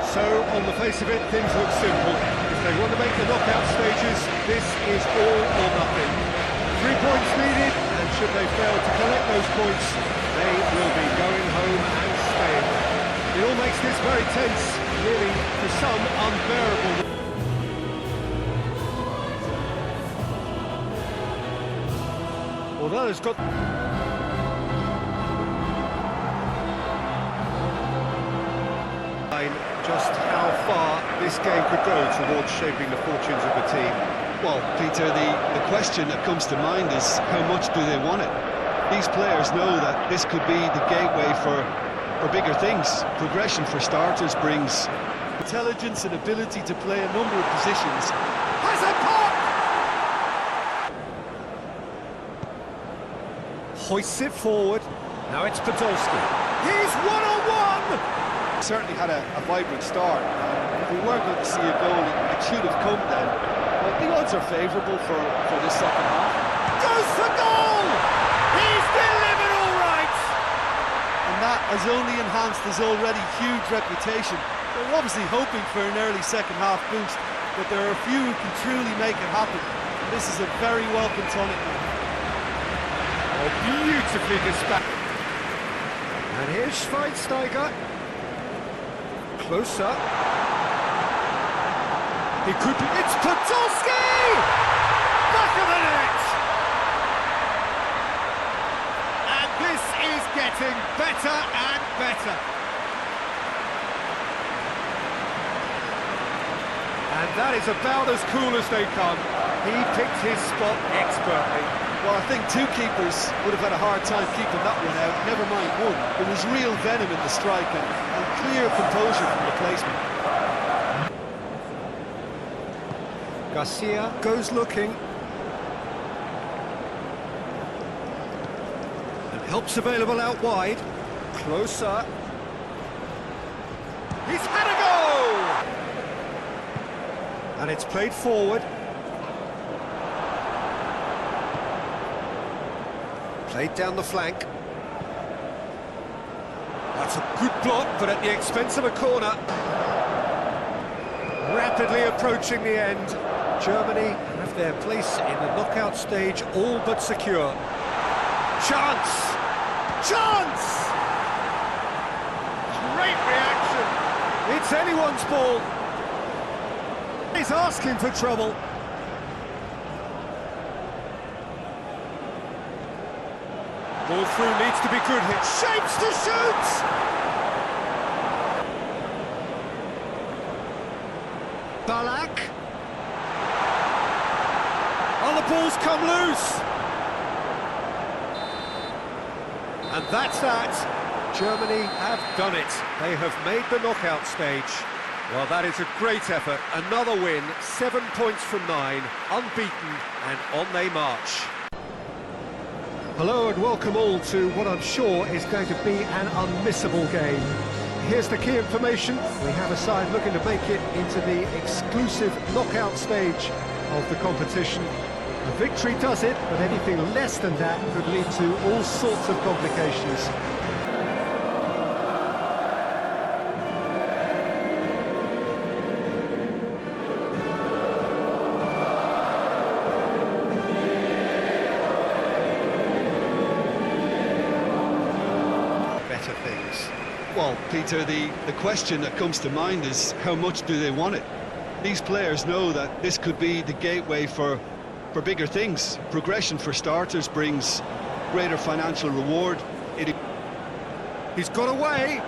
So, on the face of it, things look simple. If they want to make the knockout stages, this is all or nothing. 3 points needed, and should they fail to collect those points, they will be going home and staying. It all makes this very tense, really, for some, unbearable. Although there's got... just how far this game could go towards shaping the fortunes of the team. Well, Peter, the question that comes to mind is how much do they want it? These players know that this could be the gateway for bigger things. Progression, for starters, brings intelligence and ability to play a number of positions. Has a pop! Hoists it forward. Now it's Podolski. He's one-on-one! Certainly had a vibrant start. If we weren't going to see a goal, it should have come then. But the odds are favourable for this second half. Goes for goal! He's delivered all right! And that has only enhanced his already huge reputation. They're obviously hoping for an early second half boost, but there are a few who can truly make it happen. This is a very welcome tonic now. Oh, beautifully dispatched. And here's Schweinsteiger. Closer. He could be... It's Podolski! Back of the net! And this is getting better and better. And that is about as cool as they come. He picked his spot expertly. Well, I think two keepers would have had a hard time keeping that one out, never mind one. There was real venom in the strike and clear composure from the placement. Garcia goes looking. And help's available out wide. Closer. He's had a go! And it's played forward. Played down the flank. That's a good block, but at the expense of a corner. Rapidly approaching the end. Germany have their place in the knockout stage all but secure. Chance! Chance! Great reaction! It's anyone's ball. He's asking for trouble. Ball through needs to be good hit. Shapes to shoot! Balak. Oh, the ball's come loose! And that's that. Germany have done it. They have made the knockout stage. Well, that is a great effort. Another win, 7 points from 9, unbeaten, and on they march. Hello and welcome all to what I'm sure is going to be an unmissable game. Here's the key information. We have a side looking to make it into the exclusive knockout stage of the competition. A victory does it, but anything less than that could lead to all sorts of complications. Things. Well, Peter, the question that comes to mind is how much do they want it? These players know that this could be the gateway for bigger things. Progression, for starters, brings greater financial reward. He's got away!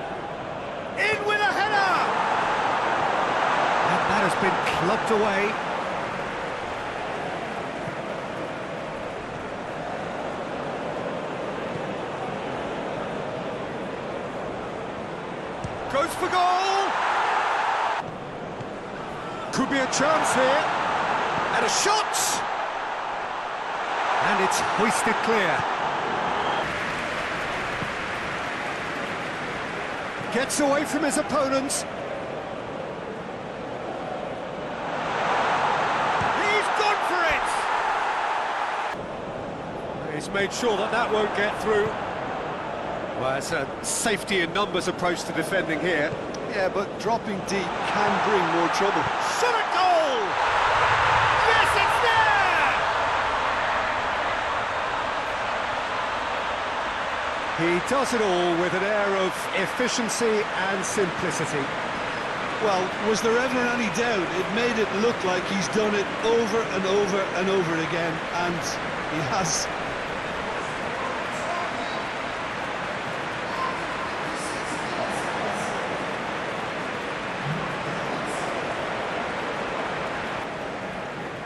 In with a header! And that has been clubbed away. Goes for goal! Could be a chance here. And a shot! And it's hoisted clear. Gets away from his opponents. He's gone for it! He's made sure that that won't get through. Well, it's a safety in numbers approach to defending here. Yeah, but dropping deep can bring more trouble. Shot at goal! Yes, it's there! He does it all with an air of efficiency and simplicity. Well, was there ever any doubt? It made it look like he's done it over and over and over again, and he has.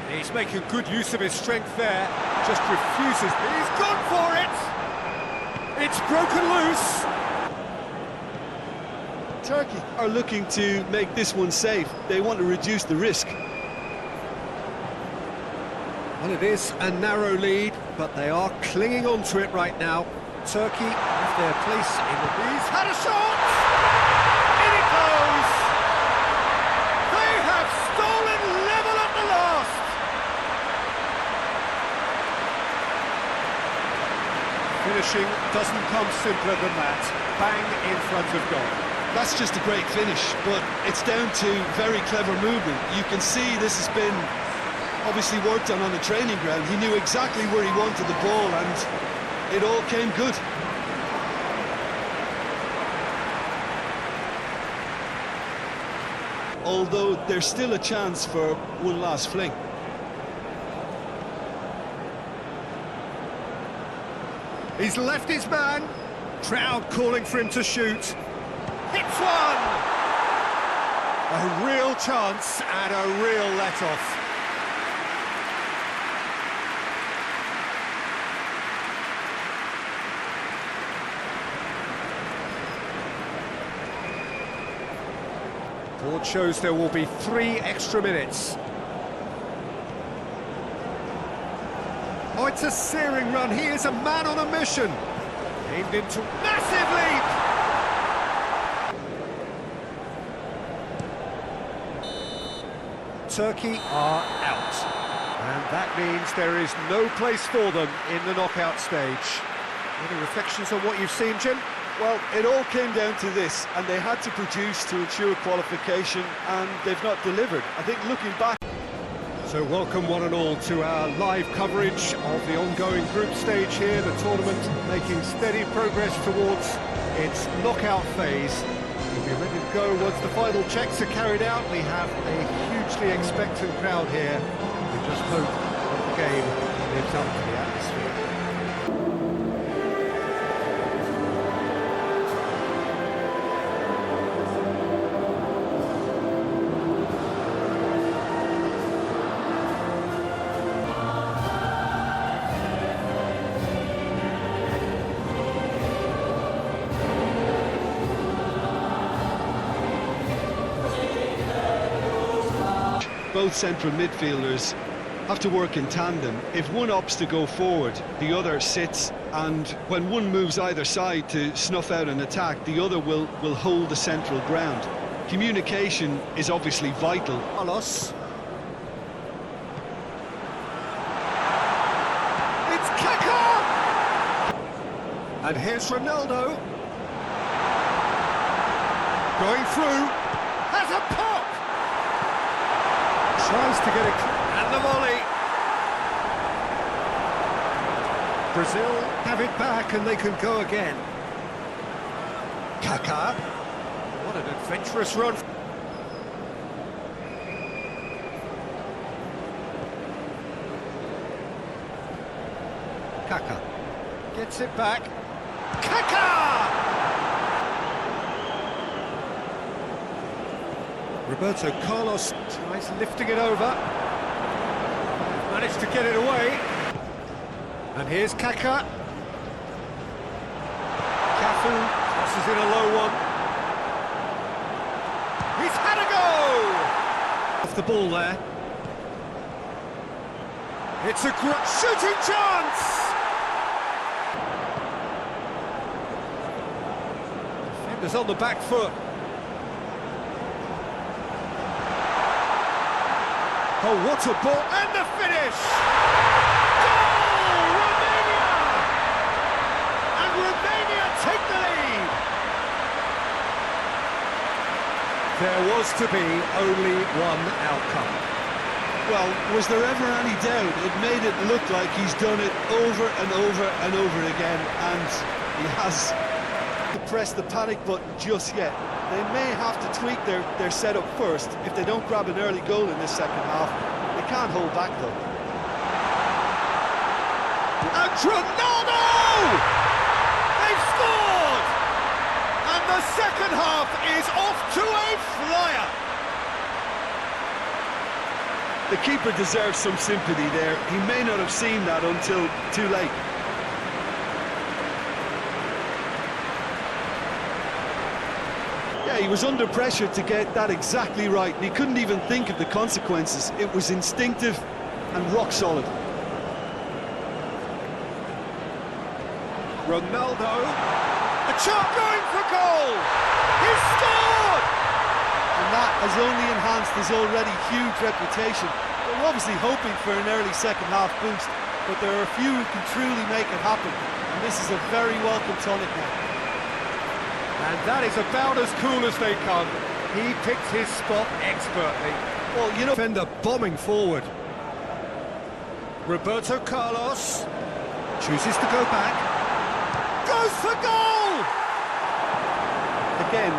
He's making good use of his strength there, just refuses. He's gone for it! It's broken loose! Turkey are looking to make this one safe. They want to reduce the risk. Well, it is a narrow lead, but they are clinging on to it right now. Turkey have their place in the... He's had a shot! In it goes! They have stolen level at the last! Finishing doesn't come simpler than that. Bang in front of goal. That's just a great finish, but it's down to very clever movement. You can see this has been obviously worked on the training ground. He knew exactly where he wanted the ball, and it all came good. Although there's still a chance for one last fling. He's left his man. Crowd calling for him to shoot. Hits one! A real chance and a real let-off. Board shows there will be 3 extra minutes. Oh, it's a searing run. He is a man on a mission. Aimed into massive leap! Turkey are out, and that means there is no place for them in the knockout stage. Any reflections on what you've seen, Jim? Well, it all came down to this, and they had to produce to ensure qualification, and they've not delivered. I think looking back... So welcome one and all to our live coverage of the ongoing group stage here, the tournament making steady progress towards its knockout phase. We'll be ready to go once the final checks are carried out. We have a hugely expectant crowd here. We just hope that the game lives up to the atmosphere. Both central midfielders have to work in tandem. If one opts to go forward, the other sits, and when one moves either side to snuff out an attack, the other will hold the central ground. Communication is obviously vital. Carlos. It's Kaká! And here's Ronaldo. Going through. Has a pop! Tries to get it, and the volley. Brazil have it back and they can go again. Kaká. What an adventurous run. Kaká gets it back. Kaká! Roberto Carlos tries lifting it over. Managed to get it away. And here's Kaká. Cafu crosses in a low one. He's had a go! Off the ball there. It's a great shooting chance! Defenders on the back foot. Oh, what a ball, and the finish! Goal! Romania! And Romania take the lead! There was to be only one outcome. Well, was there ever any doubt? It made it look like he's done it over and over and over again, and he has to press the panic button just yet. They may have to tweak their setup first if they don't grab an early goal in this second half. They can't hold back though. And Ronaldo! They've scored! And the second half is off to a flyer. The keeper deserves some sympathy there. He may not have seen that until too late. Yeah, he was under pressure to get that exactly right, and he couldn't even think of the consequences. It was instinctive and rock solid. Ronaldo, a chance going for goal! He's scored! And that has only enhanced his already huge reputation. They're obviously hoping for an early second half boost, but there are a few who can truly make it happen, and this is a very welcome tonic now. And that is about as cool as they come. He picked his spot expertly. Well, you know, Defender bombing forward. Roberto Carlos chooses to go back. Goes for goal! again,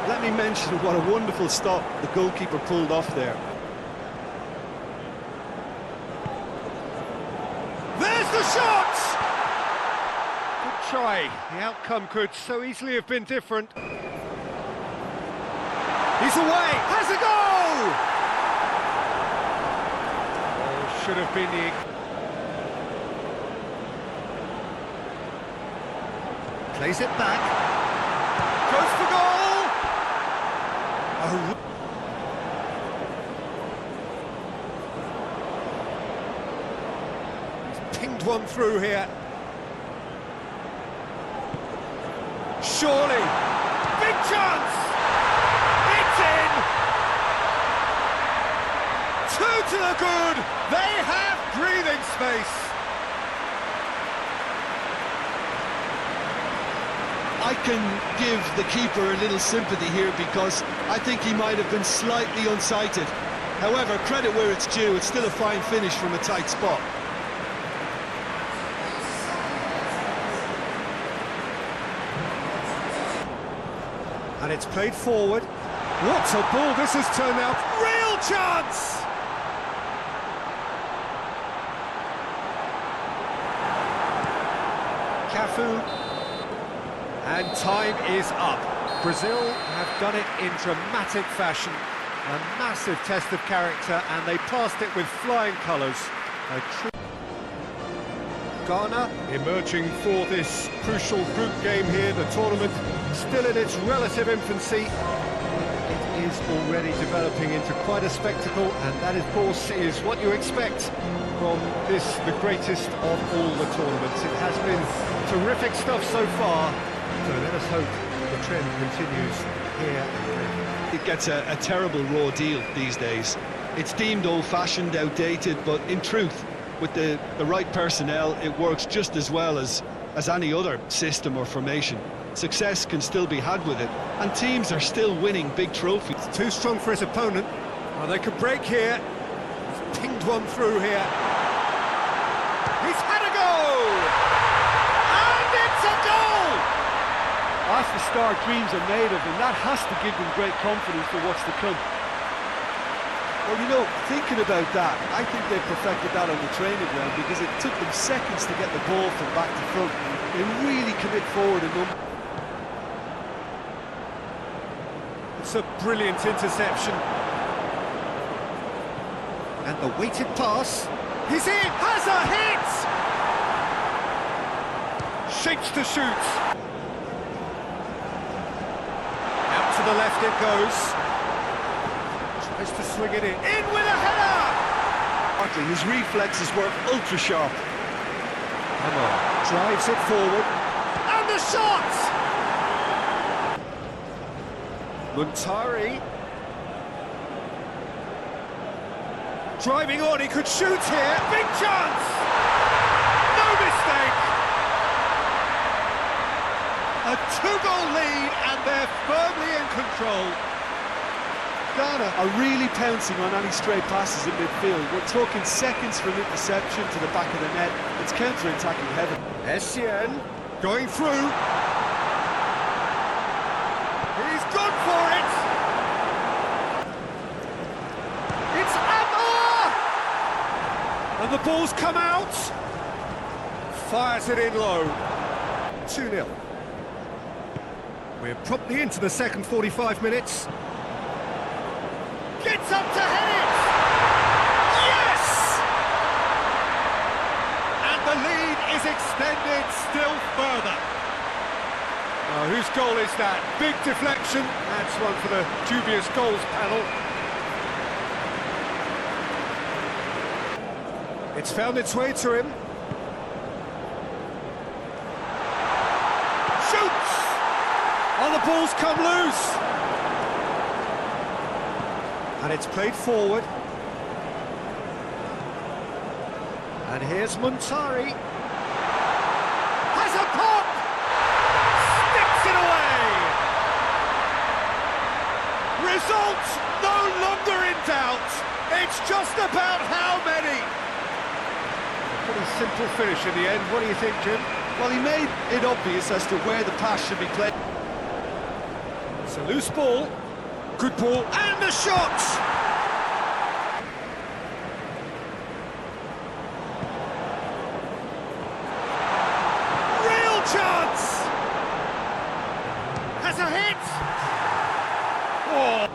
let me mention what a wonderful stop the goalkeeper pulled off there. There's the shot! Good try. The outcome could so easily have been different. He's away! Has a goal! Oh, should have been the... Plays it back. Goes for goal! Oh. Pinged one through here. Surely. Big chance! It's in! Two to the good! They have breathing space! I can give the keeper a little sympathy here because I think he might have been slightly unsighted. However, credit where it's due, it's still a fine finish from a tight spot. And it's played forward. What a ball this has turned out. Real chance! Cafu. And time is up. Brazil have done it in dramatic fashion. A massive test of character, and they passed it with flying colours. Ghana emerging for this crucial group game here. The tournament still in its relative infancy. It is already developing into quite a spectacle, and that, of course, is what you expect from this, the greatest of all the tournaments. It has been terrific stuff so far, so let us hope the trend continues here and there. It gets a terrible raw deal these days. It's deemed old-fashioned, outdated, but in truth, with the right personnel, it works just as well as any other system or formation. Success can still be had with it, and teams are still winning big trophies. It's too strong for his opponent. Oh, they could break here. He's pinged one through here. He's had a goal! And it's a goal! That's the star dreams are made of, and that has to give them great confidence for what's to come. Well, you know, thinking about that, I think they perfected that on the training ground because it took them seconds to get the ball from back to front. They really commit forward a number. It's a brilliant interception. And the weighted pass. He's in! Has a hit! Shapes to shoot. Out to the left it goes. Tries to swing it in. In with a header! His reflexes were ultra sharp. Come on. Drives it forward. And the shot! Muntari. Driving on, he could shoot here. Big chance! No mistake! A two-goal lead, and they're firmly in control. Ghana are really pouncing on any stray passes in midfield. We're talking seconds from interception to the back of the net. It's counter-attacking heaven. Essien going through. He's gone for it. It's Amar! And the ball's come out. Fires it in low. 2-0. We're promptly into the second 45 minutes. Gets up to head it! Yes! And the lead is extended still further. Whose goal is that? Big deflection. That's one for the dubious goals panel. It's found its way to him. Shoots! Oh, the ball's come loose! And it's played forward. And here's Montari. Has a pop! Sticks it away! Result no longer in doubt. It's just about how many. A pretty simple finish in the end. What do you think, Jim? Well, he made it obvious as to where the pass should be played. It's a loose ball. Good ball. And the shot! Real chance! Has a hit! Oh!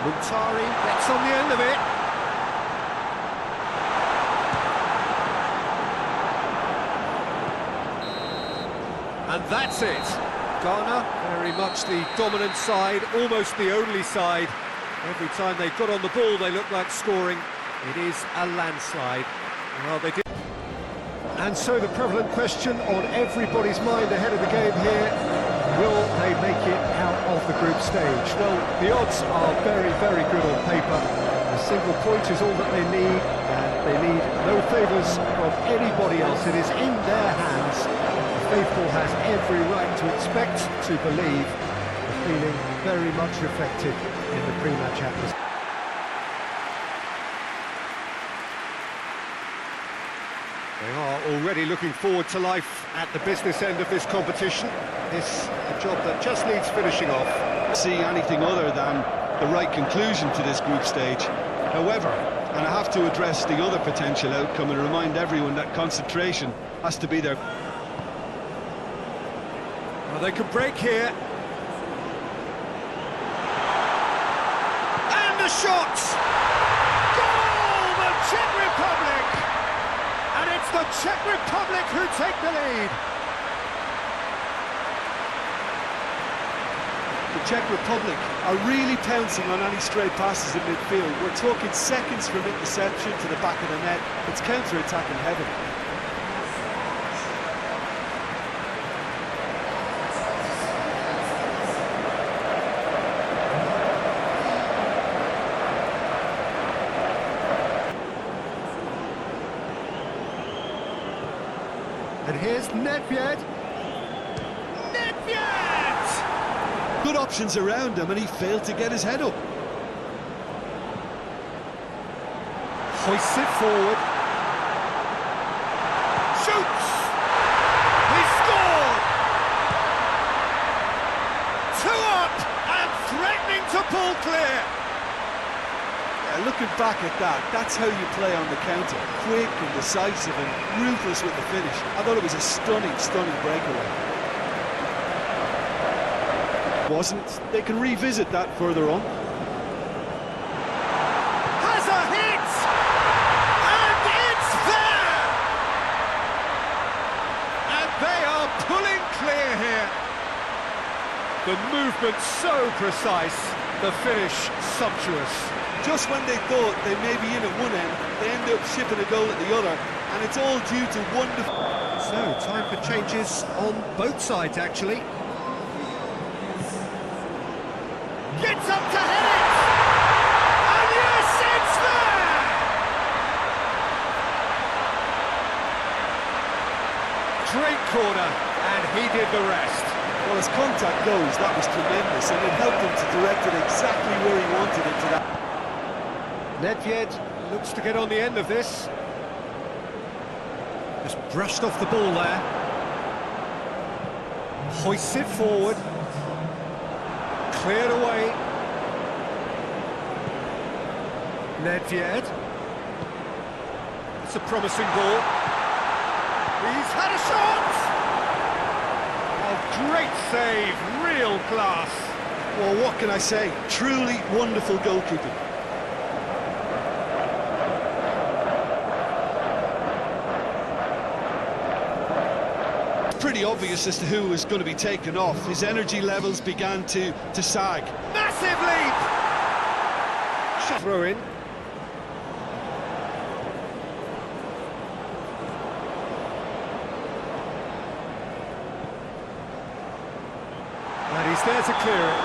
Muntari gets on the end of it. And that's it. Ghana, very much the dominant side, almost the only side. Every time they got on the ball, they looked like scoring. It is a landslide. Well, they did. And so the prevalent question on everybody's mind ahead of the game here, will they make it out of the group stage? Well, the odds are very, very good on paper. A single point is all that they need, and they need no favours from anybody else. It is in their hands. The faithful has every right to expect, to believe. The feeling very much reflected in the pre-match atmosphere. They are already looking forward to life at the business end of this competition. It's a job that just needs finishing off. See anything other than the right conclusion to this group stage. However, and I have to address the other potential outcome and remind everyone that concentration has to be there. Well, they could break here. And the shot! Goal! The Czech Republic! And it's the Czech Republic who take the lead. The Czech Republic are really pouncing on any stray passes in midfield. We're talking seconds from interception to the back of the net. It's counter-attacking heaven. And here's Nedved. Nedved! Good options around him, and he failed to get his head up. Hoists it forward. Shoots! He scored! 2 up and threatening to pull clear. Yeah, looking back at that, that's how you play on the counter. Quick and decisive and ruthless with the finish. I thought it was a stunning, stunning breakaway. Wasn't. They can revisit that further on. Has a hit! And it's there! And they are pulling clear here. The movement so precise, the finish sumptuous. Just when they thought they may be in at one end, they end up shipping a goal at the other, and it's all due to wonderful... So, time for changes on both sides, actually. Gets up to head it! And yes, it's there! Great corner, and he did the rest. Well, as contact goes, that was tremendous, and it helped him to direct it exactly where he wanted it to that. Nedved looks to get on the end of this. Just brushed off the ball there. Hoists it forward. Cleared away. Nedved. It's a promising ball. He's had a shot! Oh, great save, real class. Well, what can I say? Truly wonderful goalkeeping. It's pretty obvious as to who was going to be taken off. His energy levels began to sag. Massive leap! Throw in. And he's there to clear it.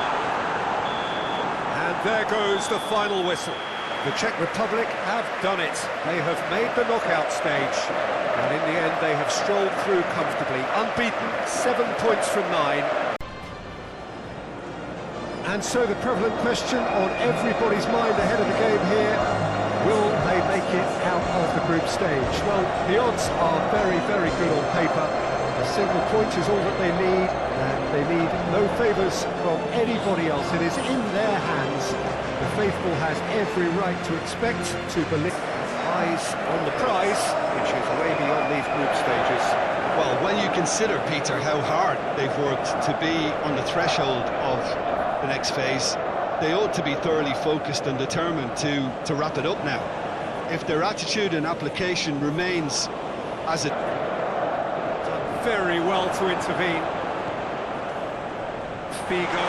And there goes the final whistle. The Czech Republic have done it. They have made the knockout stage. And in the end, they have strolled through comfortably. Unbeaten, 7 points from 9. And so the prevalent question on everybody's mind ahead of the game here, will they make it out of the group stage? Well, the odds are very, very good on paper. A single point is all that they need, and they need no favours from anybody else. It is in their hands. The faithful has every right to expect to believe. Eyes on the prize, which is way beyond these group stages. Well, when you consider, Peter, how hard they've worked to be on the threshold of the next phase, they ought to be thoroughly focused and determined to wrap it up now. If their attitude and application remains as it... Done very well to intervene. Figo.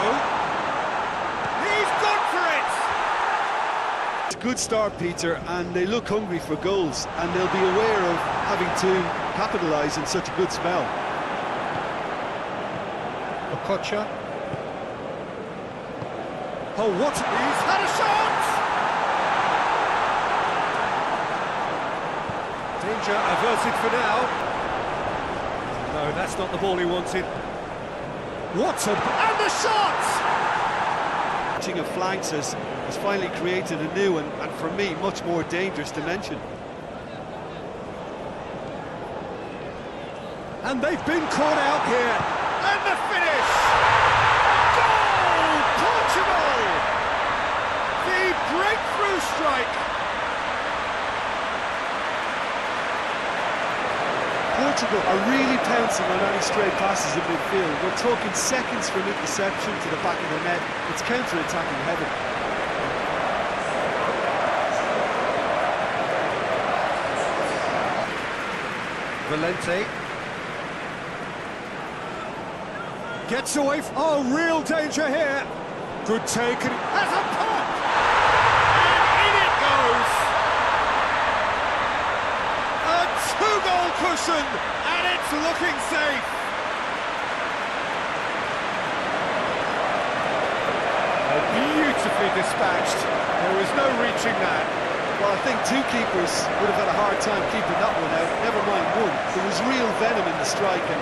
He's gone for it! It's a good start, Peter, and they look hungry for goals, and they'll be aware of having to capitalise in such a good spell. Okocha. Oh, what? He's had a shot! Danger averted for now. No, that's not the ball he wanted. What a... and the shot! Of flanks has finally created a new and for me, much more dangerous dimension. And they've been caught out here. And the finish! Goal! Portugal! The breakthrough strike! Portugal are really pouncing on any stray passes in midfield. We're talking seconds from interception to the back of the net. It's counter-attacking heaven. Valente. Gets away from... oh, real danger here. Good take and has a pop! And in it goes! A two-goal cushion, and it's looking safe. Oh, beautifully dispatched. There was no reaching that. Well, I think two keepers would have had a hard time keeping that one out, never mind one. There was real venom in the strike and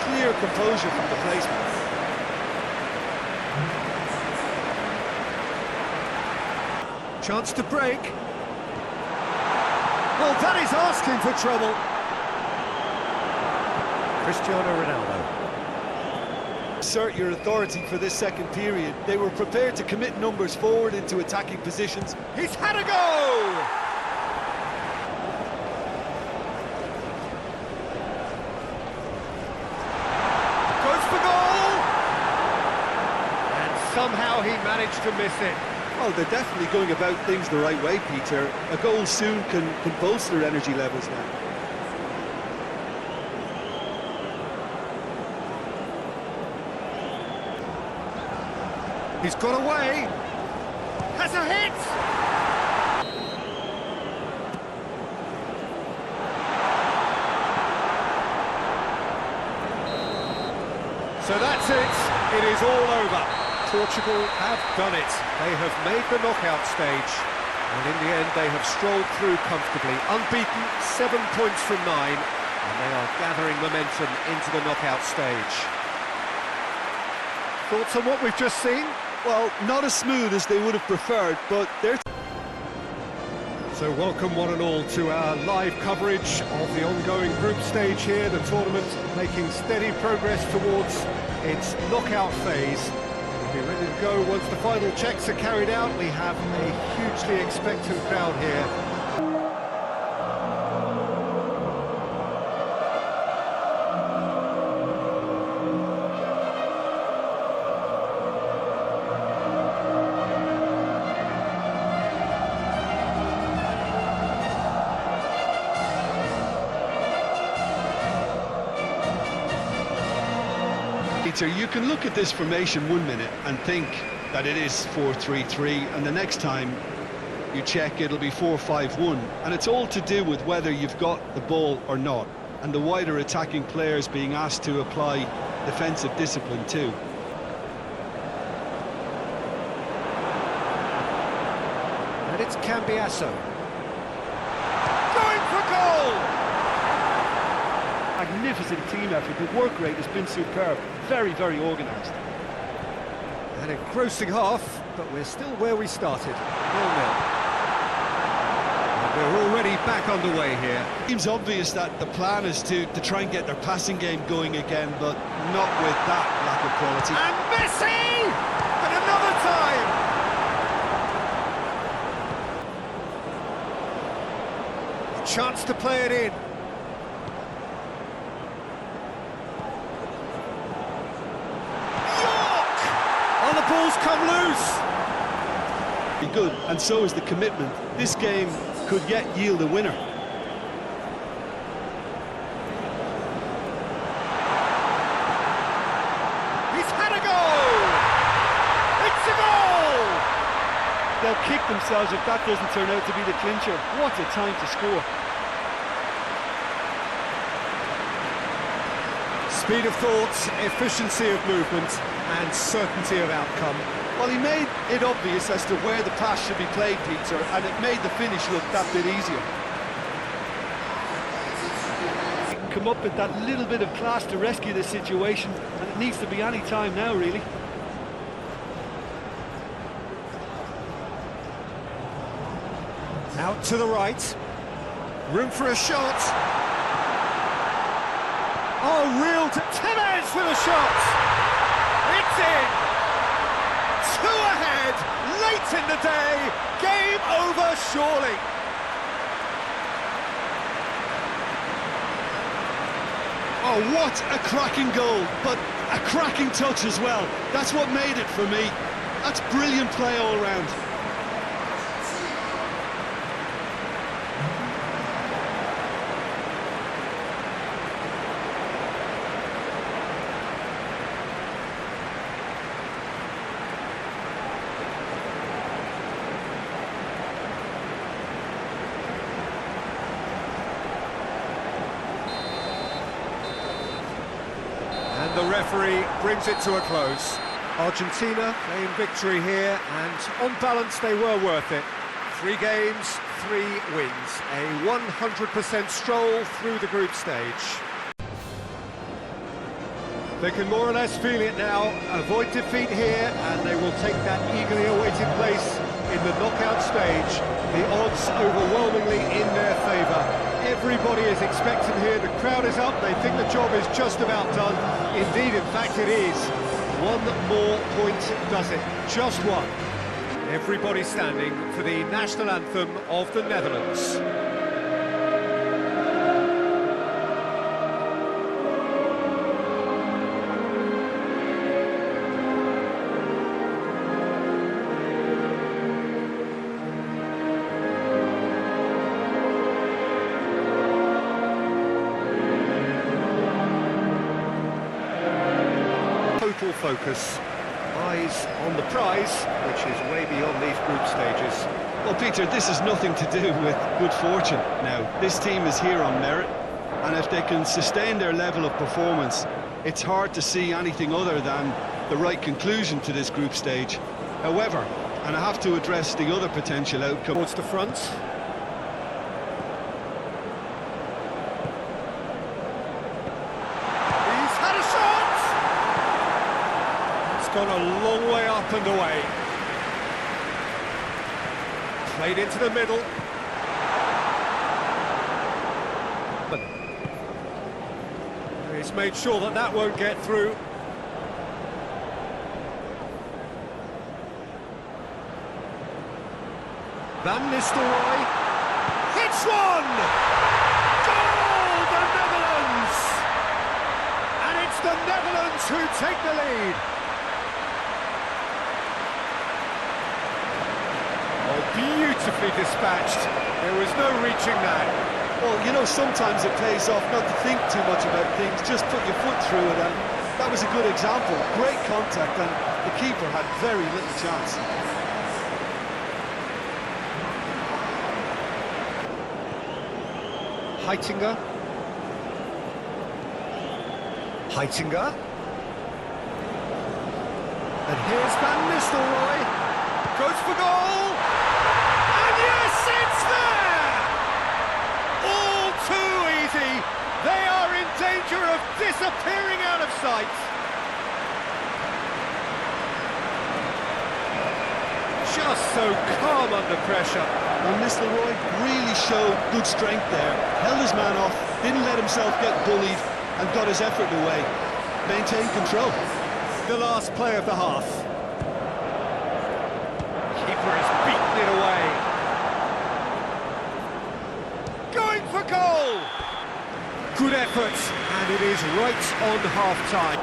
clear composure from the placement. Chance to break. Well, that is asking for trouble. Cristiano Ronaldo. Assert your authority for this second period. They were prepared to commit numbers forward into attacking positions. He's had a go! Goes for goal! And somehow he managed to miss it. Well, they're definitely going about things the right way, Peter. A goal soon can bolster energy levels now. He's got away. Has a hit! So that's it. It is all over. Portugal have done it. They have made the knockout stage. And in the end, they have strolled through comfortably. Unbeaten, 7 points from 9. And they are gathering momentum into the knockout stage. Thoughts on what we've just seen? Well, not as smooth as they would have preferred, but they're... So welcome one and all to our live coverage of the ongoing group stage here, the tournament making steady progress towards its knockout phase. We'll be ready to go once the final checks are carried out. We have a hugely expectant crowd here. Peter, you can look at this formation 1 minute and think that it is 4-3-3, and the next time you check it'll be 4-5-1, and it's all to do with whether you've got the ball or not, and the wider attacking players being asked to apply defensive discipline too. And it's Cambiasso. Going for goal! Magnificent team effort. The work rate has been superb. Very, very organised. An engrossing half, but we're still where we started, 0-0. And we're already back underway here. It seems obvious that the plan is to try and get their passing game going again, but not with that lack of quality. And Messi! And another time! A chance to play it in. Oh, the ball's come loose! Good, and so is the commitment. This game could yet yield a winner. He's had a goal! It's a goal! They'll kick themselves if that doesn't turn out to be the clincher. What a time to score. Speed of thought, efficiency of movement, and certainty of outcome. Well, he made it obvious as to where the pass should be played, Peter, and it made the finish look that bit easier. He can come up with that little bit of class to rescue the situation, and it needs to be any time now, really. Out to the right. Room for a shot. Oh, reeled Tevez with a shot. It's in. 2 ahead, late in the day. Game over, surely. Oh, what a cracking goal, but a cracking touch as well. That's what made it for me. That's brilliant play all round. And the referee brings it to a close. Argentina claim victory here, and on balance they were worth it. 3 games, 3 wins. A 100% stroll through the group stage. They can more or less feel it now, avoid defeat here, and they will take that eagerly awaited place in the knockout stage. The odds overwhelmingly in their favour. Everybody is expectant here, the crowd is up, they think the job is just about done. Indeed, in fact it is. 1 more point does it, just 1. Everybody standing for the national anthem of the Netherlands. Total focus, eyes on the prize, which is way beyond these group stages. Well, Peter, this has nothing to do with good fortune now. This team is here on merit, and if they can sustain their level of performance, it's hard to see anything other than the right conclusion to this group stage. However, and I have to address the other potential outcome. Towards the front. He's had a shot! It's gone a long way up and away. Played into the middle. He's made sure that that won't get through. Van Nistelrooy hits one! Goal, the Netherlands! And it's the Netherlands who take the lead. Oh, beautifully dispatched. There was no reaching that. Well, you know, sometimes it pays off not to think too much about things, just put your foot through it, and that was a good example. Great contact, and the keeper had very little chance. Heitinger. And here's Van Nistelrooy. Goes for goal. And yes, it's there! All too easy. They are in danger of disappearing out of sight. Just so calm under pressure. And Nistelrooy really showed good strength there. Held his man off, didn't let himself get bullied, and got his effort away. Maintained control. The last play of the half. Keeper has beaten it away. Going for goal! Good effort, and it is right on half-time.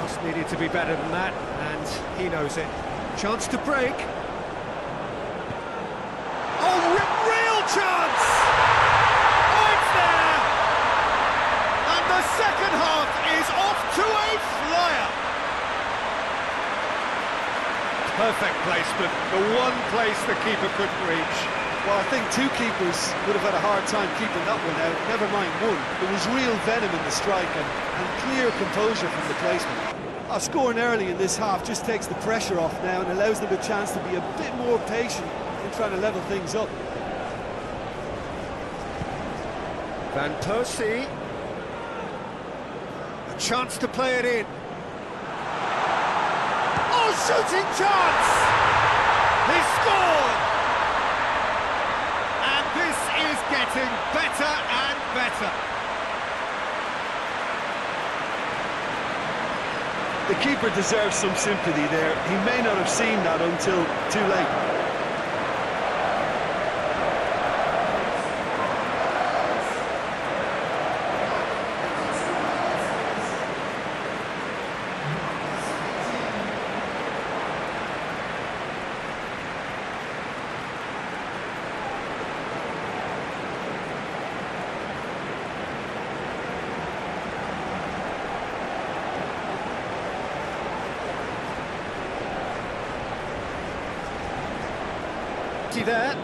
Just needed to be better than that, and he knows it. Chance to break. Oh, real chance! Oh, it's there! And the second half is off to a flyer. Perfect placement, the one place the keeper couldn't reach. Well, I think two keepers would have had a hard time keeping that one out, never mind one. There was real venom in the strike and clear composure from the placement. Scoring early in this half just takes the pressure off now and allows them a chance to be a bit more patient in trying to level things up. Van Persie. A chance to play it in. Oh, shooting chance! He scored! And this is getting better and better. The keeper deserves some sympathy there. He may not have seen that until too late. There.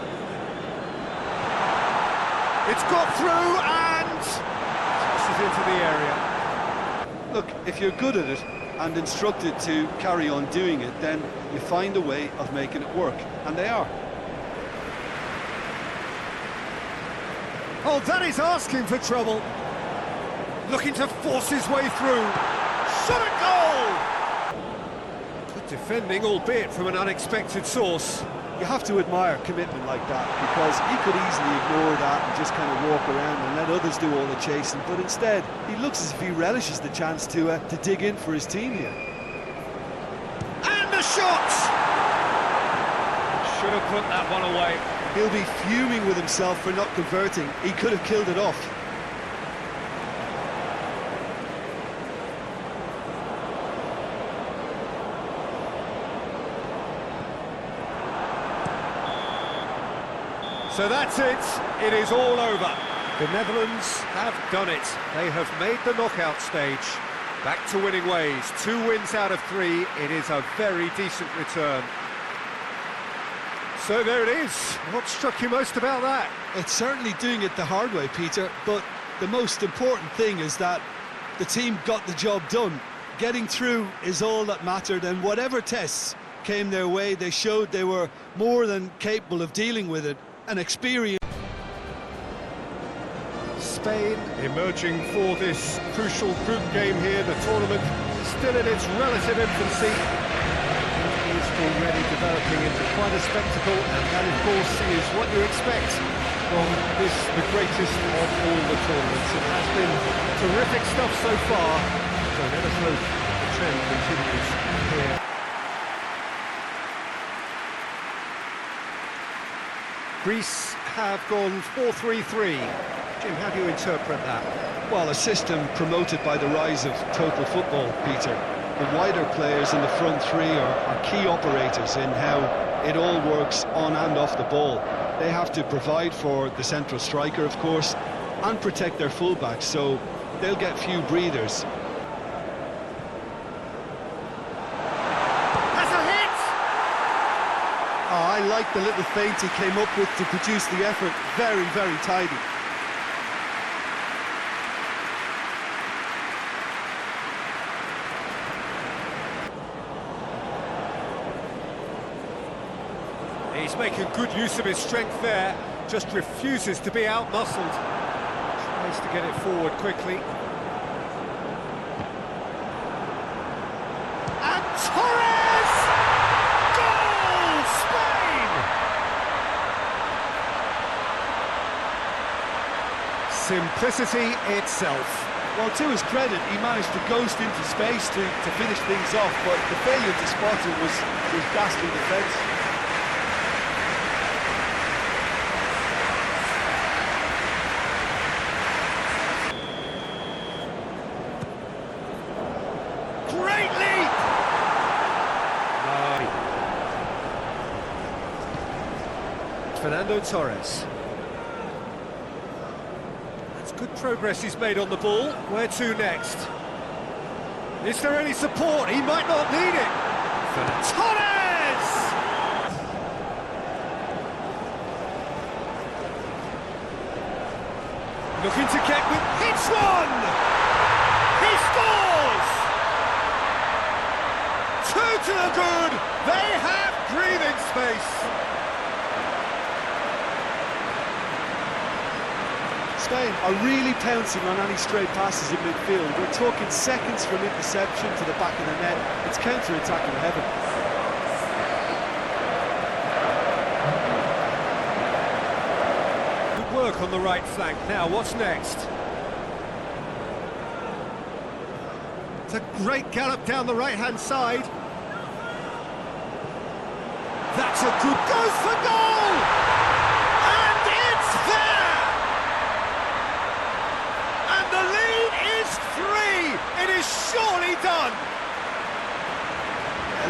It's got through and tosses into the area. Look, if you're good at it and instructed to carry on doing it, then you find a way of making it work, and they are. Oh, that is asking for trouble. Looking to force his way through. Shot at goal! Good defending, albeit from an unexpected source. You have to admire commitment like that, because he could easily ignore that and just kind of walk around and let others do all the chasing, but instead he looks as if he relishes the chance to dig in for his team here. And the shot! Should have put that one away. He'll be fuming with himself for not converting. He could have killed it off. So that's it. It is all over. The Netherlands have done it. They have made the knockout stage. Back to winning ways. 2 wins out of 3. It is a very decent return. So there it is. What struck you most about that? It's certainly doing it the hard way, Peter, but the most important thing is that the team got the job done. Getting through is all that mattered, and whatever tests came their way, they showed they were more than capable of dealing with it. An experience. Spain emerging for this crucial group game here. The tournament still in its relative infancy. It is already developing into quite a spectacle, and that, of course, is what you expect from this, the greatest of all the tournaments. It has been terrific stuff so far, so let us hope the trend continues here. Greece have gone 4-3-3. Jim, how do you interpret that? Well, a system promoted by the rise of total football, Peter. The wider players in the front three are key operators in how it all works on and off the ball. They have to provide for the central striker, of course, and protect their fullbacks, so they'll get few breathers. That's a hit! Oh, I like the little feint he came up with to produce the effort. Very, very tidy. He's making good use of his strength there, just refuses to be out-muscled. Tries to get it forward quickly. And Torres! Goal! Spain! Simplicity itself. Well, to his credit, he managed to ghost into space to finish things off, but the failure to spot it was ghastly defence. Great leap! Fernando Torres. That's good progress he's made on the ball. Where to next? Is there any support? He might not need it. Torres! Looking to get with... Hits one! He scores! Two to the good! They have breathing space! Spain are really pouncing on any stray passes in midfield. We're talking seconds from interception to the back of the net. It's counter-attacking heaven. Good work on the right flank. Now, what's next? It's a great gallop down the right-hand side. That's a good... Goes for goal! And it's there! And the lead is 3! It is surely done!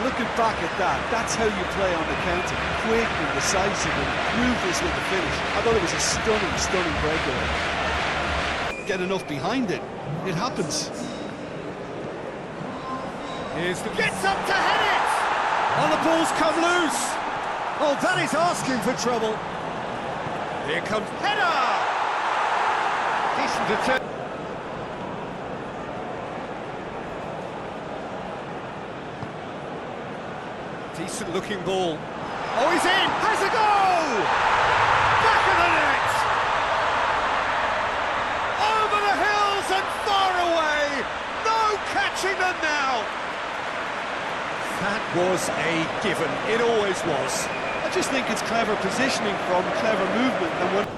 Looking back at that, that's how you play on the counter. Quick and decisive and ruthless with the finish. I thought it was a stunning, stunning breakaway. Get enough behind it. It happens. Here's the... Gets up to head it! Oh, the ball's come loose! Oh, that is asking for trouble. Here comes header! Decent attempt. Decent looking ball. Oh, he's in! Has a goal! Back of the net! Over the hills and far away! No catching them now! That was a given. It always was. I just think it's clever positioning from clever movement and one.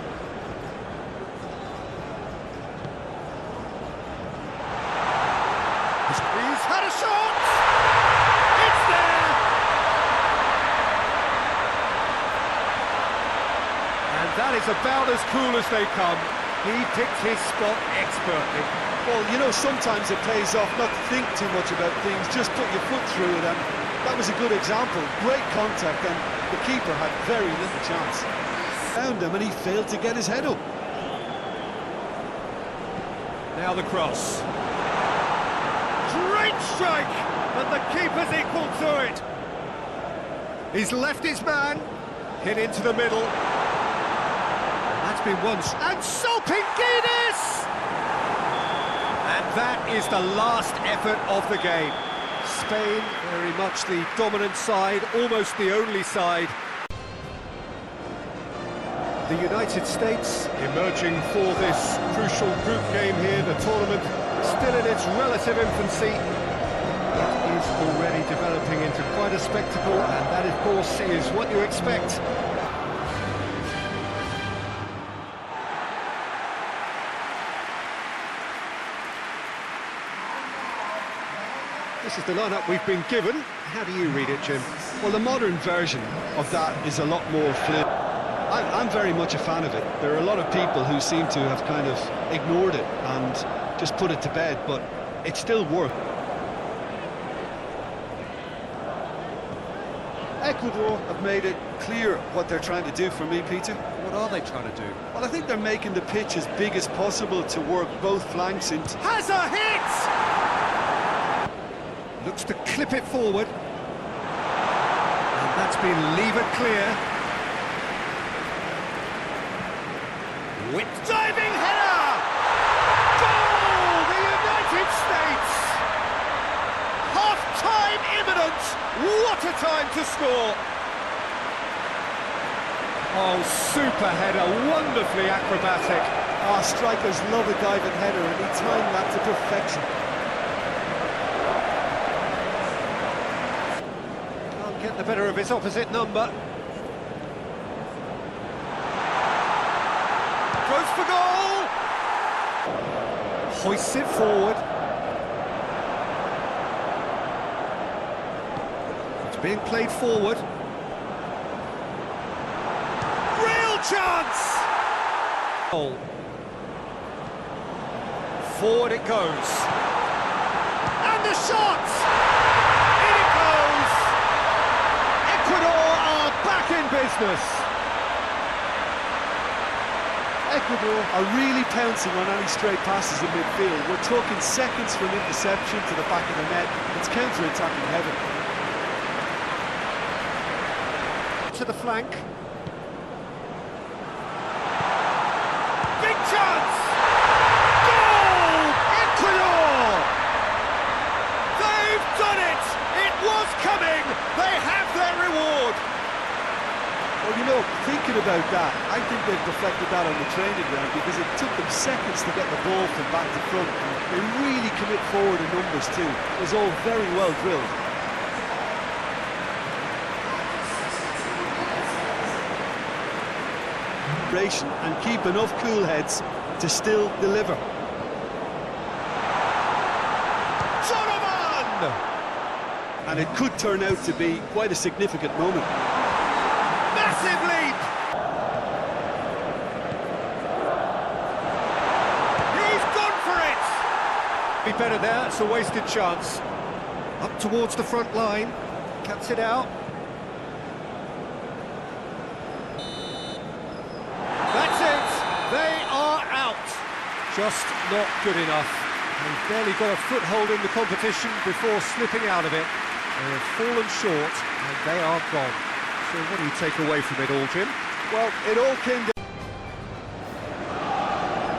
He's had a shot! It's there! And that is about as cool as they come. He picked his spot expertly. Well, you know, sometimes it pays off not to think too much about things, just put your foot through it, and that was a good example. Great contact, and the keeper had very little chance. Found him, and he failed to get his head up. Now the cross. Great strike, but the keeper's equal to it. He's left his man, hit into the middle. That's been once. And Salpinginis! And that is the last effort of the game. Spain, very much the dominant side, almost the only side. the United States emerging for this crucial group game here. The tournament still in its relative infancy. It is already developing into quite a spectacle, and that, of course, is what you expect. This is the lineup we've been given. How do you read it, Jim? Well, the modern version of that is a lot more fluid. I'm very much a fan of it. There are a lot of people who seem to have kind of ignored it and just put it to bed, but it still works. Ecuador have made it clear what they're trying to do for me, Peter. What are they trying to do? Well, I think they're making the pitch as big as possible to work both flanks into... Has a hit! Looks to clip it forward. And that's been levered clear. Whip diving header! Goal! The United States! Half-time imminent! What a time to score! Oh, super header, wonderfully acrobatic. Our strikers love a diving header, and he timed that to perfection. Can't get the better of his opposite number. Goes for goal! Hoists it forward. It's being played forward. Real chance! Goal. Forward it goes. And the shot! In it goes! Ecuador are back in business. Ecuador are really pouncing on any straight passes in midfield. We're talking seconds from interception to the back of the net. It's counter-attacking heaven. To the flank. Big chance! Goal! Ecuador! They've done it! It was coming! They have their reward! Well, you know, thinking about that, I think they've deflected that on the training ground because it took them seconds to get the ball from back to front. They really commit forward in numbers too. It was all very well drilled. And keep enough cool heads to still deliver. Donovan! And it could turn out to be quite a significant moment. Massive leap! He's gone for it! Be better there, it's a wasted chance. Up towards the front line, cuts it out. That's it! They are out! Just not good enough. They've barely got a foothold in the competition before slipping out of it. They have fallen short, and they are gone. So what do you take away from it all, Jim? Well, it all came down.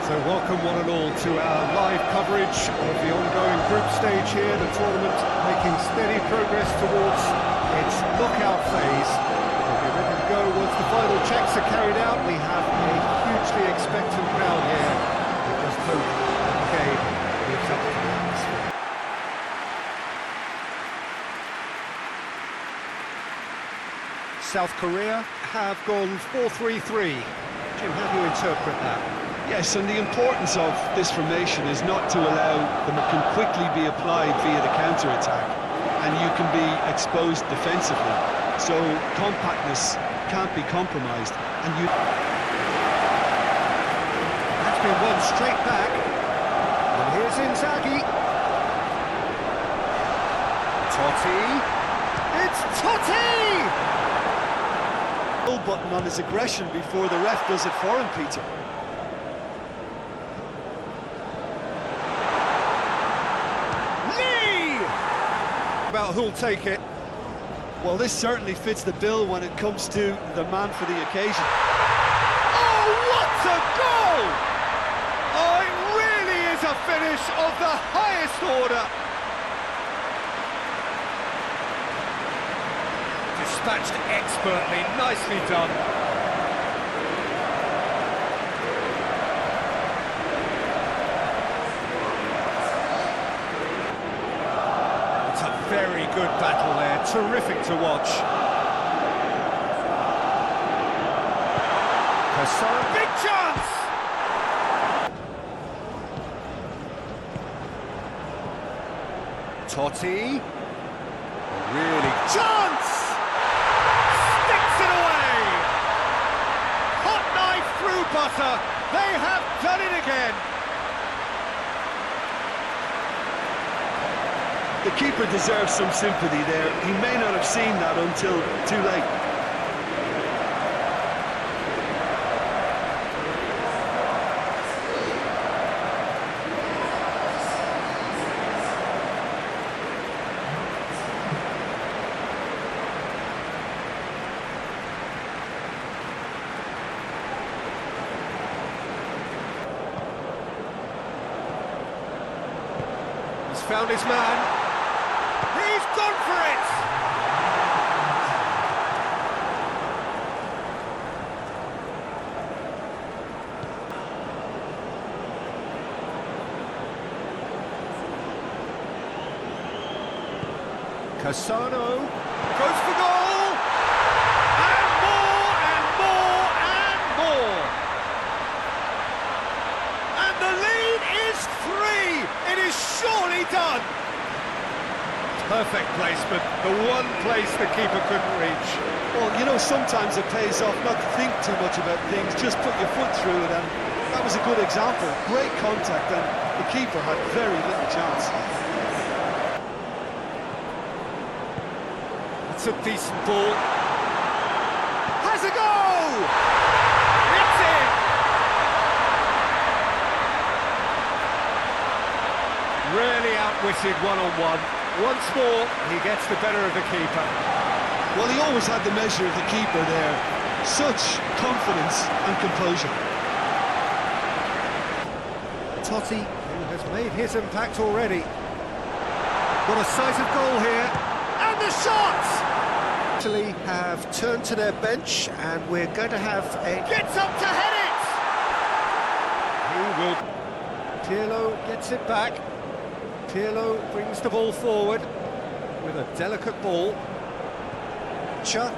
So welcome one and all to our live coverage of the ongoing group stage here, the tournament making steady progress towards its knockout phase. We'll be ready to go once the final checks are carried out. We have a hugely expectant crowd here. We just hope that the game lives up to the atmosphere. South Korea have gone 4-3-3. Jim, how do you interpret that? Yes, and the importance of this formation is not to allow them to quickly be applied via the counter-attack, and you can be exposed defensively. So compactness can't be compromised, and you... That's been won straight back. And here's Inzaghi. Totti. It's Totti! Button on his aggression before the ref does it for him, Peter. Lee! About who'll take it. Well, this certainly fits the bill when it comes to the man for the occasion. Oh, what a goal! Oh, it really is a finish of the highest order. Dispatched expertly, nicely done. Very good battle there, terrific to watch. Hassan, big chance! Totti, really chance! Sticks it away! Hot knife through butter, they have done it again! The keeper deserves some sympathy there. He may not have seen that until too late. He's found his man. He's gone for it! Cassano goes for goal! And more, and more, and more! And the lead is 3! It is surely done! Perfect placement, the one place the keeper couldn't reach. Well, you know, sometimes it pays off not to think too much about things, just put your foot through it, and that was a good example. Great contact, and the keeper had very little chance. It's a decent ball. Has a go! It's in! Really outwitted one-on-one. Once more, he gets the better of the keeper. Well, he always had the measure of the keeper there. Such confidence and composure. Totti, who has made his impact already. What a sight of goal here. And the shot! Italy have turned to their bench, and we're going to have a... Gets up to head it! He will... Pirlo gets it back. Pirlo brings the ball forward with a delicate ball. Cha.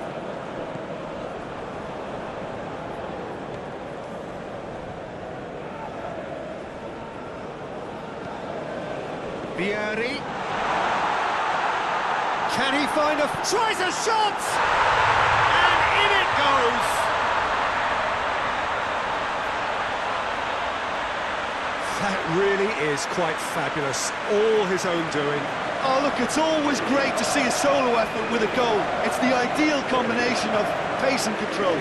Biari. Can he find a... Tries a shot! And in it goes! That really is quite fabulous, all his own doing. Oh, look, it's always great to see a solo effort with a goal. It's the ideal combination of pace and control.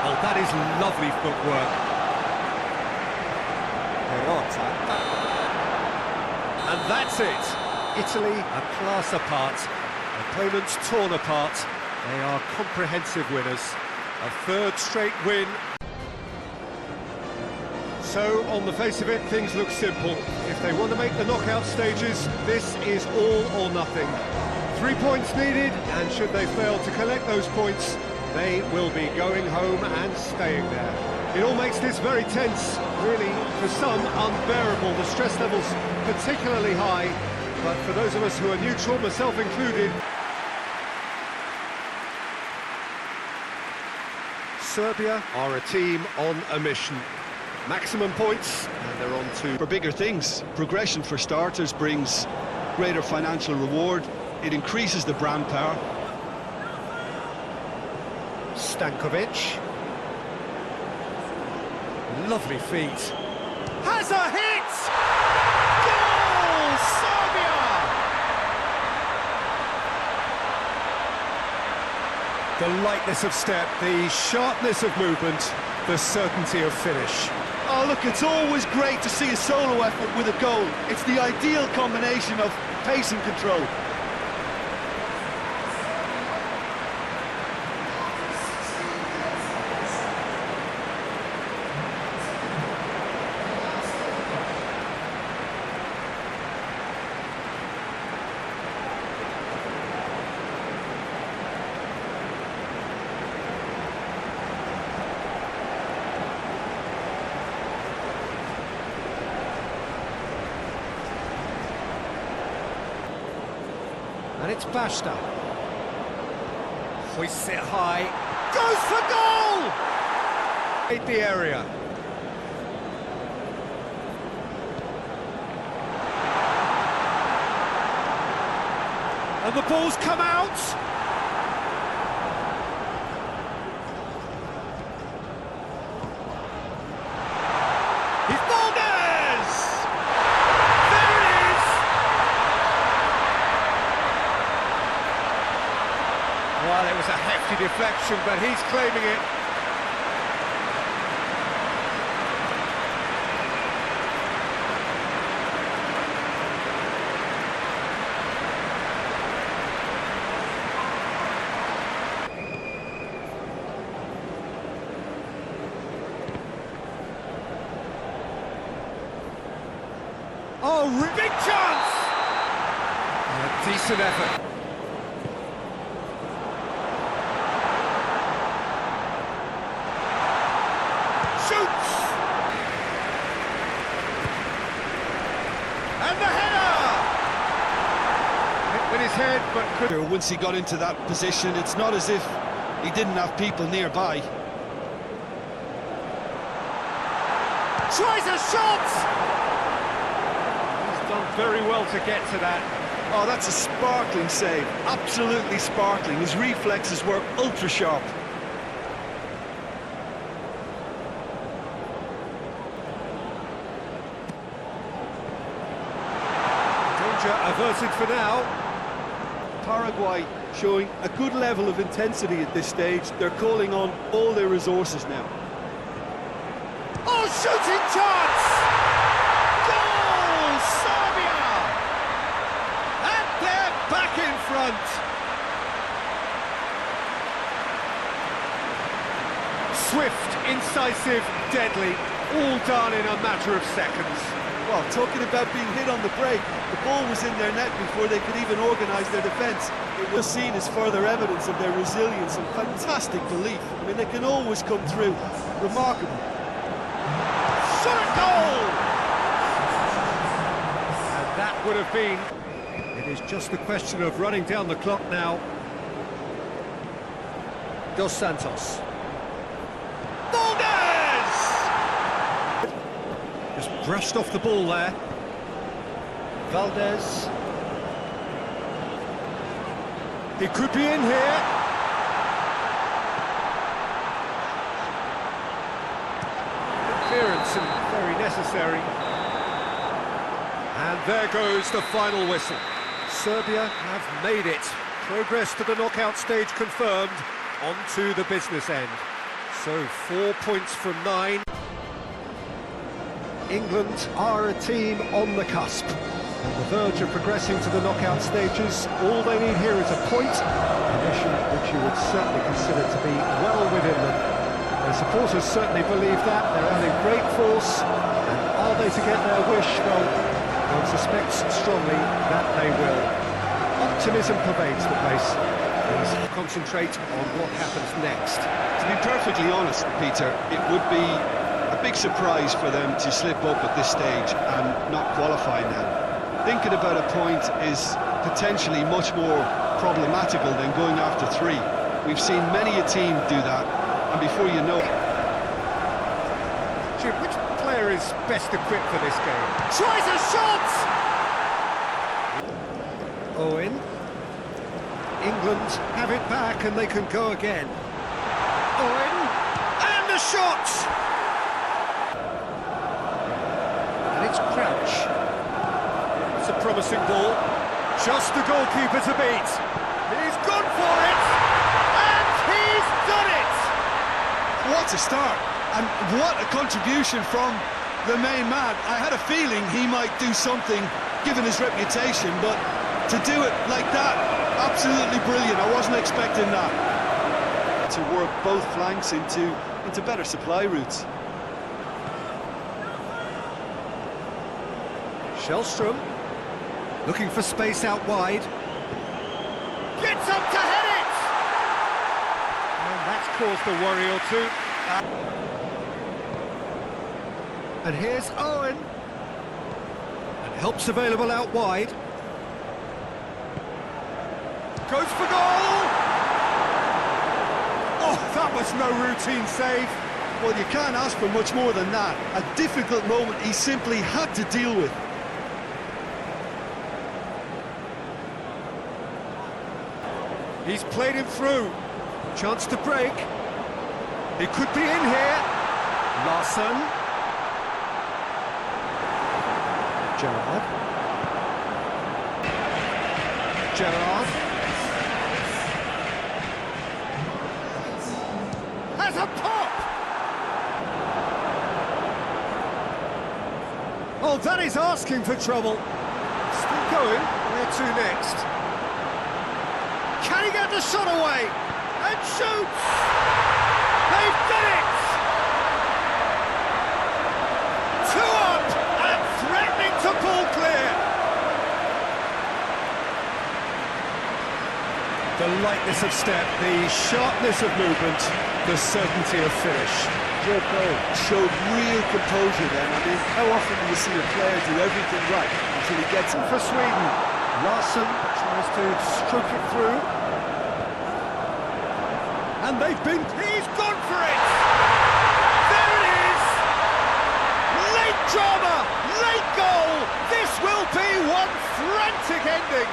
Oh, that is lovely footwork. And that's it. Italy a class apart, opponents torn apart. They are comprehensive winners. A third straight win. So, on the face of it, things look simple. If they want to make the knockout stages, this is all or nothing. 3 points needed, and should they fail to collect those points, they will be going home and staying there. It all makes this very tense, really, for some unbearable. The stress levels particularly high. But for those of us who are neutral, myself included, Serbia are a team on a mission. Maximum points, and they're on to... For bigger things, progression for starters brings greater financial reward. It increases the brand power. Stankovic. Lovely feet. Has a hit! Goal! Serbia! The lightness of step, the sharpness of movement, the certainty of finish. Oh, look, it's always great to see a solo effort with a goal. It's the ideal combination of pace and control. And it's Basta. Hoists it high. Goes for goal! Hit the area. And the ball's come out. He's Valdez! There it is! Well, it was a hefty deflection, but he's claiming it. Oh, big chance! A decent effort. Shoots! And the header! Hit with his head, but could... Once he got into that position, it's not as if he didn't have people nearby. Tries a shot! Done very well to get to that. Oh, that's a sparkling save. Absolutely sparkling. His reflexes were ultra sharp. Danger averted for now. Paraguay showing a good level of intensity at this stage. They're calling on all their resources now. Oh, shooting chance! Goal! Serbia! And they're back in front. Swift, incisive, deadly, all done in a matter of seconds. Well, talking about being hit on the break, the ball was in their net before they could even organise their defence. It was seen as further evidence of their resilience and fantastic belief. I mean, they can always come through. Remarkable. Shot goal! And that would have been... It is just a question of running down the clock now. Dos Santos. Valdez! Just brushed off the ball there. Valdez. He could be in here. Interference and very necessary. And there goes the final whistle. Serbia have made it. Progress to the knockout stage confirmed. On to the business end. So 4 points from 9. England are a team on the cusp. On the verge of progressing to the knockout stages. All they need here is a point. A mission which you would certainly consider to be well within them. Their supporters certainly believe that. They're adding great force. And are they to get their wish? Well, one suspects strongly that they will. Optimism pervades the place. Let's concentrate on what happens next. To be perfectly honest, Peter, it would be a big surprise for them to slip up at this stage and not qualify now. Thinking about a point is potentially much more problematical than going after 3. We've seen many a team do that, and before you know it... Jim, which player is best equipped for this game? Tries a shot! Owen. England have it back and they can go again. Owen. And a shot! And it's Crouch. It's a promising ball. Just the goalkeeper to beat. He's gone for it! And he's done it! What a start! And what a contribution from the main man. I had a feeling he might do something, given his reputation, but to do it like that, absolutely brilliant. I wasn't expecting that. To work both flanks into better supply routes. Shellstrom, looking for space out wide. Gets up to head it! And that's caused a worry or two. And here's Owen. And help's available out wide. Goes for goal! Oh, that was no routine save. Well, you can't ask for much more than that. A difficult moment he simply had to deal with. He's played him through. Chance to break. He could be in here. Larsson. Gerrard. Gerrard. Has a pop! Oh, that is asking for trouble. Still going. Where to next? Can he get the shot away? And shoots! They've done it! 2 up and threatening to pull clear. The lightness of step, the sharpness of movement, the certainty of finish. Joko showed real composure then. I mean, how often do you see a player do everything right until he gets it? For Sweden, Larsson tries to stroke it through. And he's gone for it! There it is! Late drama, late goal! This will be one frantic ending!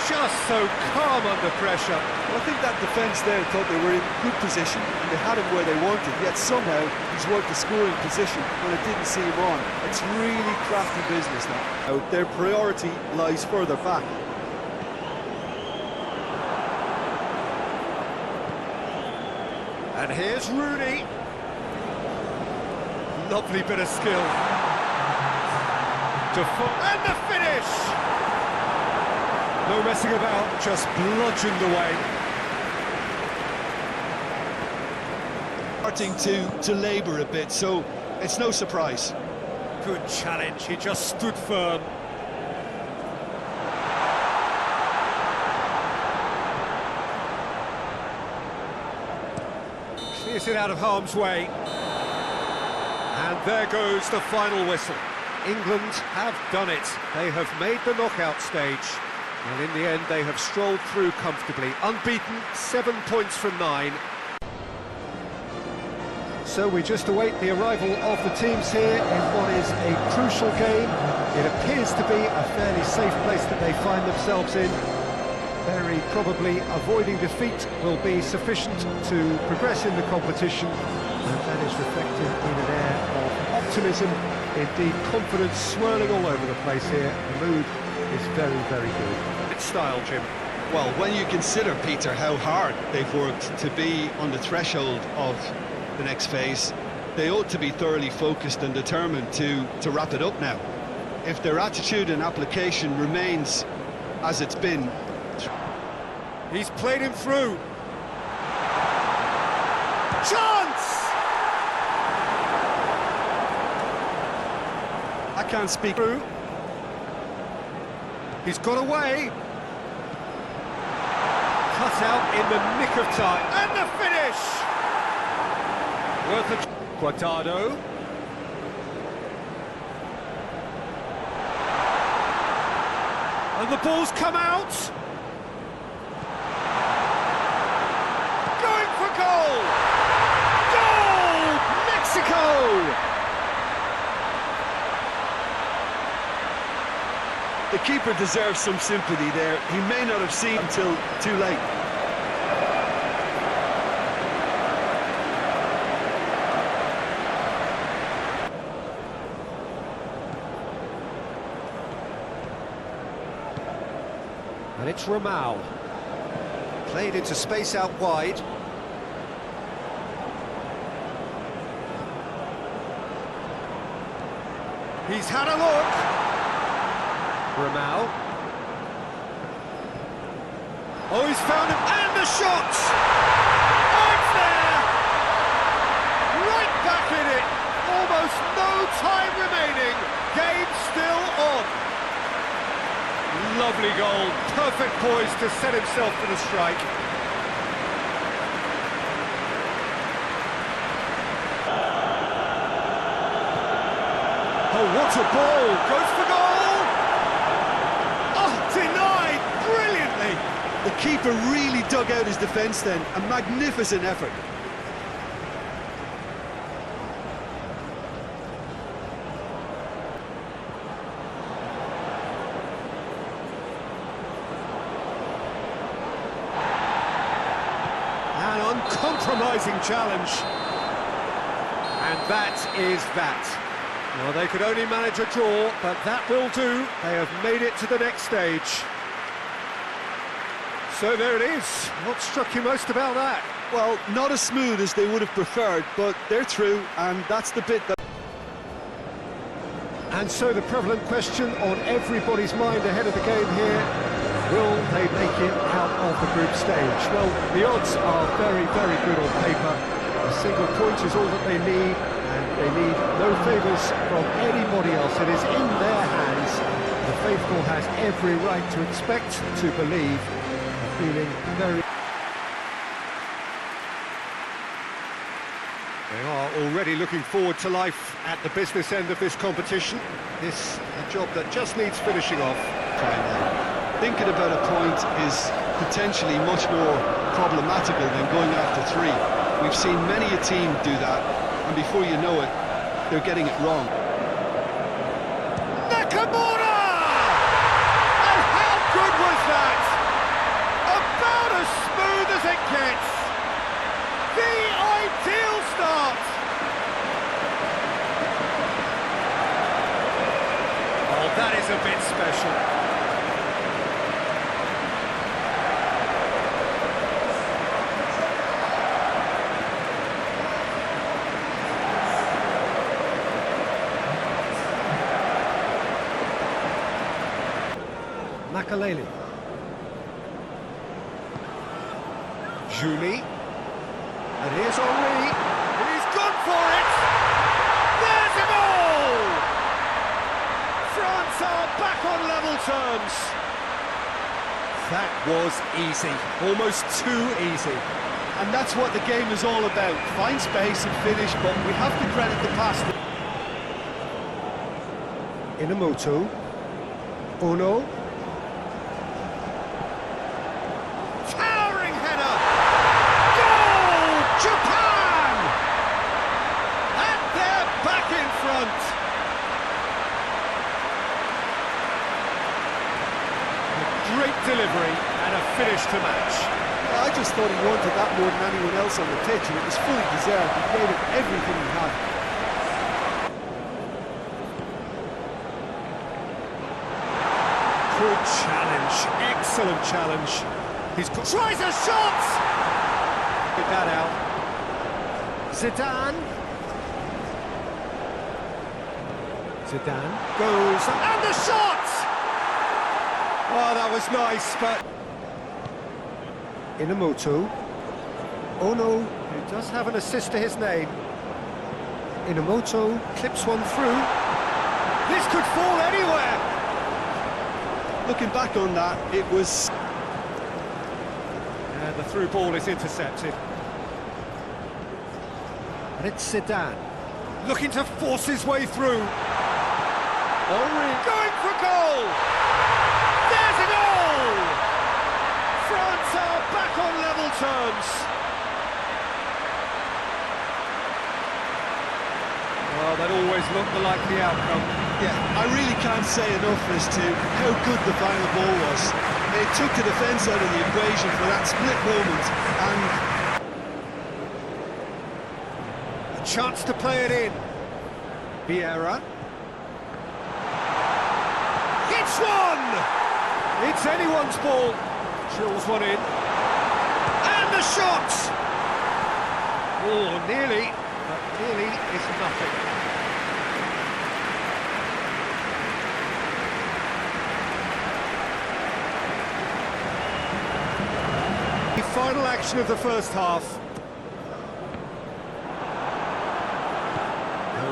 Just so calm under pressure. Well, I think that defence there thought they were in good position and they had him where they wanted, yet somehow he's worked the scoring position when it didn't see him on. It's really crafty business now. Their priority lies further back. And here's Rooney. Lovely bit of skill. And the finish! No messing about, just bludgeoned away. Starting to labour a bit, so it's no surprise. Good challenge, he just stood firm. Clears it out of harm's way. And there goes the final whistle. England have done it. They have made the knockout stage. And in the end, they have strolled through comfortably. Unbeaten, 7 points from 9. So we just await the arrival of the teams here in what is a crucial game. It appears to be a fairly safe place that they find themselves in. Very probably avoiding defeat will be sufficient to progress in the competition, and that is reflected in an air of optimism, indeed confidence swirling all over the place here. The mood is very, very good. It's style, Jim. Well, when you consider, Peter, how hard they've worked to be on the threshold of the next phase, they ought to be thoroughly focused and determined to wrap it up now. If their attitude and application remains as it's been. He's played him through. Chance! I can't speak. Through. He's got away. Cut out in the nick of time. And the finish! Worth a... Guardado. And the ball's come out. Going for goal! Goal! Mexico! The keeper deserves some sympathy there. He may not have seen until too late. And it's Romao. Played into space out wide. He's had a look. Romao. Oh, he's found him. And the shot! Oh, it's there! Right back in it. Almost no time remaining. Game still on. Lovely goal, perfect poise to set himself for the strike. Oh, what a ball! Goes for goal! Oh, denied brilliantly! keeper really dug out his defence then. A magnificent effort. An uncompromising challenge. And that is that. Well, they could only manage a draw, but that will do. They have made it to the next stage. So there it is. What struck you most about that? Well, not as smooth as they would have preferred, but they're through, and that's the bit that... And so the prevalent question on everybody's mind ahead of the game here, will they make it out of the group stage? Well, the odds are very, very good on paper. A single point is all that they need, and they need no favours from anybody else. It is in their hands. The faithful has every right to expect, to believe, feeling very... They are already looking forward to life at the business end of this competition. This a job that just needs finishing off. Thinking about a point is potentially much more problematical than going after three. We've seen many a team do that, and before you know it, they're getting it wrong. Nakamura! And how good was that? About as smooth as it gets. The ideal start. Oh, that is a bit special. Makaleli. Juli. And here's Henri. He's gone for it! There's a goal! France are back on level terms. That was easy. Almost too easy. And that's what the game is all about. Find space and finish, but we have to credit the pass. Inamoto. Ono. Japan! And they're back in front. A great delivery and a finish to match. I just thought he wanted that more than anyone else on the pitch, and it was fully deserved. He gave it everything he had. Good challenge, excellent challenge. Tries a shot! Get that out. Zidane goes, and the shot! Oh, that was nice, but... Inamoto. Ono, who does have an assist to his name. Inamoto clips one through. This could fall anywhere! Looking back on that, it was... And the through ball is intercepted. And it's Zidane, looking to force his way through. Henri going for goal! There's a goal! France are back on level terms. Well, that always looked the likely outcome. Yeah, I really can't say enough as to how good the final ball was. It took the defence out of the equation for that split moment, and... Chance to play it in. Vieira. It's one! It's anyone's ball. Drills one in. And the shot! Oh, nearly, but nearly is nothing. The final action of the first half.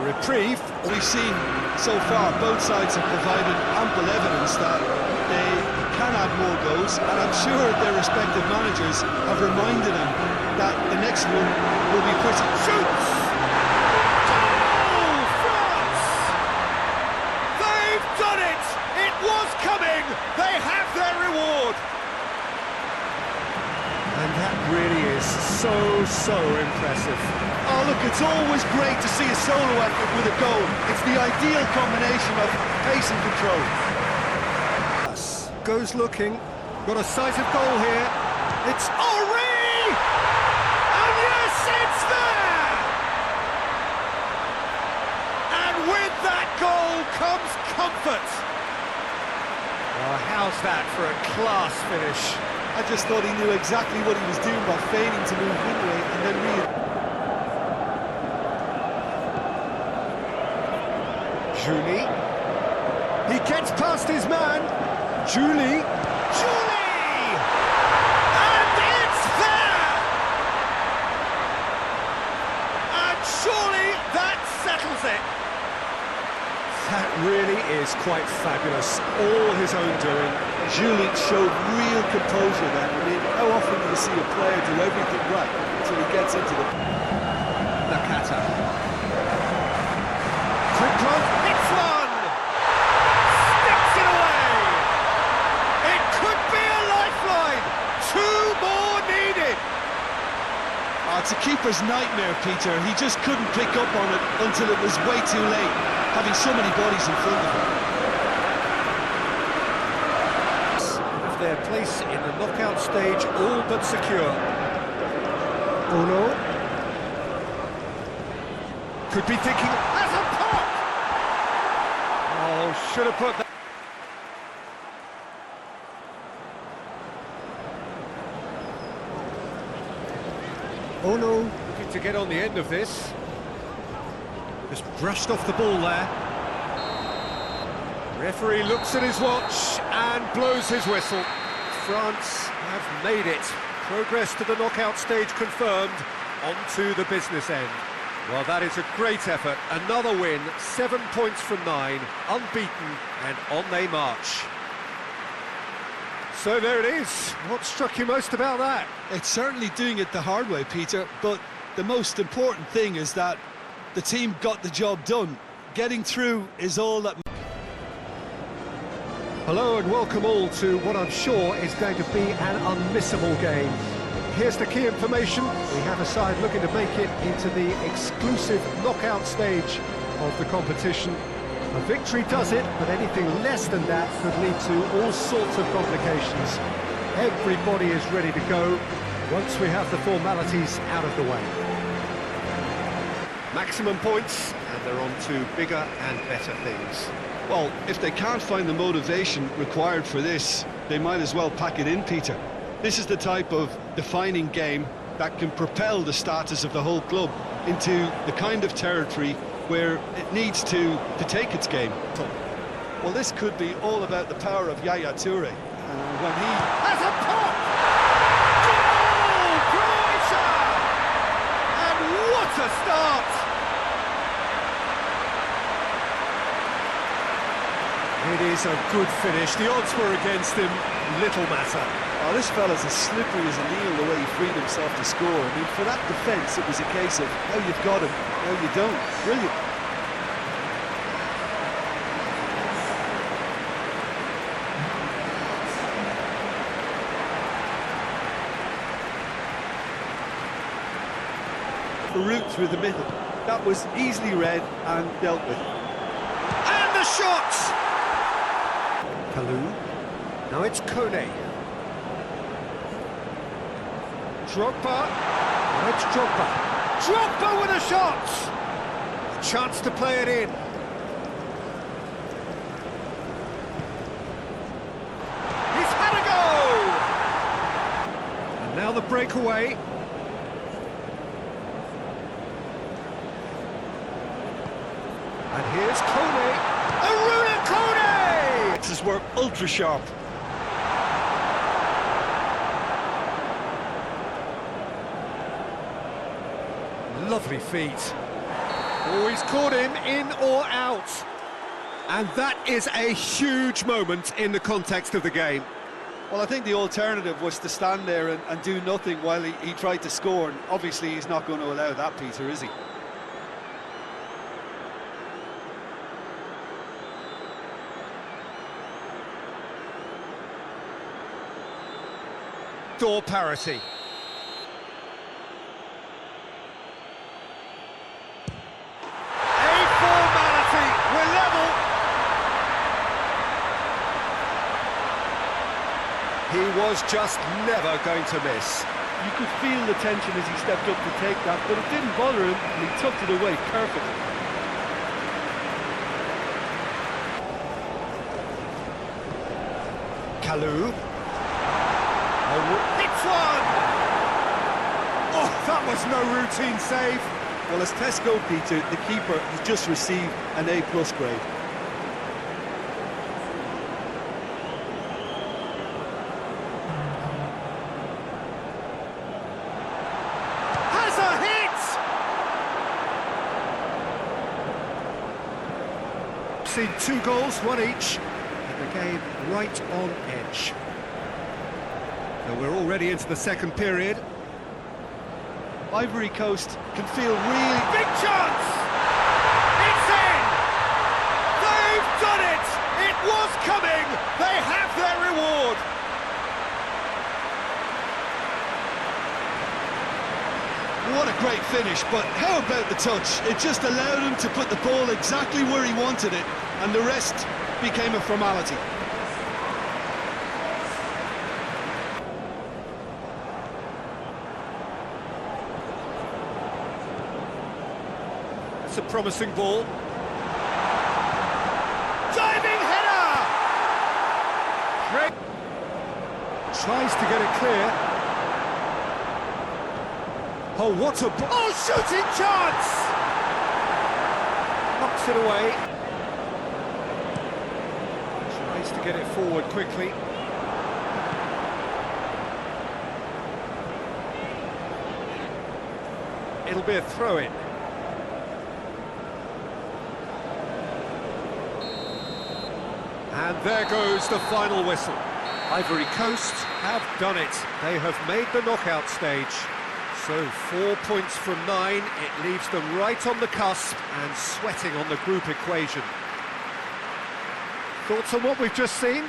Reprieve. We've seen so far both sides have provided ample evidence that they can add more goals, and I'm sure their respective managers have reminded them that the next one will be pretty... Shoots! Goal! France! They've done it! It was coming! They have their reward! That really is so impressive. Oh, look, it's always great to see a solo effort with a goal. It's the ideal combination of pace and control. Goes looking, got a sight of goal here. It's Henry! And yes, it's there! And with that goal comes comfort. Well, how's that for a class finish? I just thought he knew exactly what he was doing by feigning to move midway and then Julie. He gets past his man. Julie. And it's there! And surely that settles it. That really is quite fabulous. All his own doing. Julie showed real composure there. I mean, how often do you see a player do everything right until he gets into the... Nakata. Quick run, hits one! Sticks it away! It could be a lifeline! 2 more needed! Oh, it's a keeper's nightmare, Peter. He just couldn't pick up on it until it was way too late, having so many bodies in front of him. Their place in the knockout stage all but secure. Oh no. Could be thinking, as a pop! Oh, should have put that. Oh no. Looking to get on the end of this. Just brushed off the ball there. Referee looks at his watch and blows his whistle. France have made it. Progress to the knockout stage confirmed. On to the business end. Well, that is a great effort. Another win, 7 points from 9, unbeaten, and on they march. So there it is. What struck you most about that? It's certainly doing it the hard way, Peter, but the most important thing is that the team got the job done. Getting through is all that... Hello and welcome all to what I'm sure is going to be an unmissable game. Here's the key information. We have a side looking to make it into the exclusive knockout stage of the competition. A victory does it, but anything less than that could lead to all sorts of complications. Everybody is ready to go once we have the formalities out of the way. Maximum points, and they're on to bigger and better things. Well, if they can't find the motivation required for this, they might as well pack it in, Peter. This is the type of defining game that can propel the status of the whole club into the kind of territory where it needs to take its game. Well, this could be all about the power of Yaya Toure. And when he... Has a pop! Goal! Croatia! And what a start! It is a good finish. The odds were against him. Little matter. Oh, this fella's as slippery as an eel the way he freed himself to score. I mean, for that defence, it was a case of how you've got him, how you don't. Brilliant. The route through the middle. That was easily read and dealt with. And the shot! Kalou. Now it's Kone. Drogba. Now it's Drogba. Drogba with a shot! A chance to play it in. He's had a go! And now the breakaway. And here's Kone. Aruna Kone! This were ultra sharp. Lovely feet. Oh, he's caught him in or out. And that is a huge moment in the context of the game. Well, I think the alternative was to stand there and do nothing while he tried to score. And obviously, he's not going to allow that, Peter, is he? Door parity. He was just never going to miss. You could feel the tension as he stepped up to take that, but it didn't bother him, and he tucked it away perfectly. Kalou. Oh, hits one! Oh, that was no routine save. Well, as tests go, Peter, the keeper has just received an A+ grade. Has a hit! Seen 2 goals, 1 each, and the game right on edge. So we're already into the second period. Ivory Coast can feel really... Big chance! It's in! They've done it! It was coming! They have their reward! What a great finish, but how about the touch? It just allowed him to put the ball exactly where he wanted it, and the rest became a formality. It's a promising ball. Diving header! Great. Tries to get it clear. Oh, what a... Oh, shooting chance! Knocks it away. Tries to get it forward quickly. It'll be a throw-in. And there goes the final whistle. Ivory Coast have done it. They have made the knockout stage. So 4 points from 9, it leaves them right on the cusp and sweating on the group equation. Thoughts on what we've just seen?